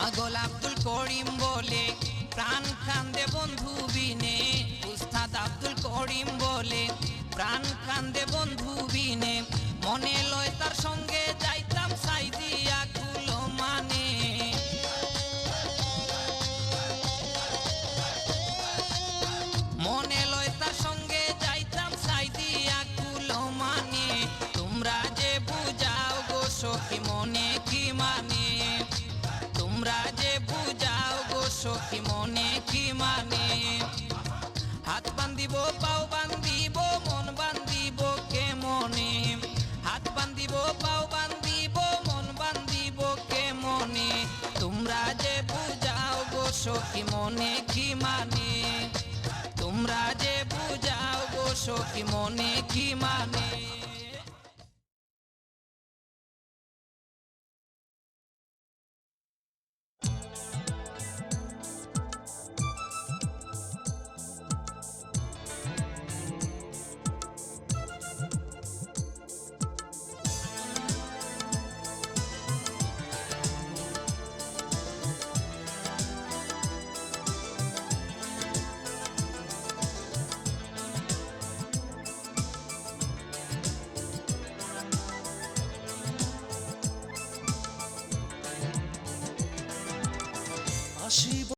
পাগল আব্দুল করিম বলে প্রাণ কান্দে বন্ধু বিনে, উস্তাদ আব্দুল করিম বলে প্রাণ কান্দে বন্ধু বিনে, মনে লয় তার সঙ্গে যাইতাম সাইদিয়া কুলো মানে। মনে লয় তার সঙ্গে যাইতাম সাইদিয়া কুলো মানে, তোমরা যে বুঝাও গো সখী মনে কি মানে, তোমরা যে বুঝাও গো সখী মনে কি মানে। হাত বান্ধিব পাও বান্ধিব মন বান্ধিব কে মনে, হাত বান্ধিব পাও বান্ধিব মন বান্ধিব কে মনে, তোমরা যে বুঝাও গো সখী মনে কি মানে, তোমরা যে বুঝাও গো সখী মনে কি মানে। আসিব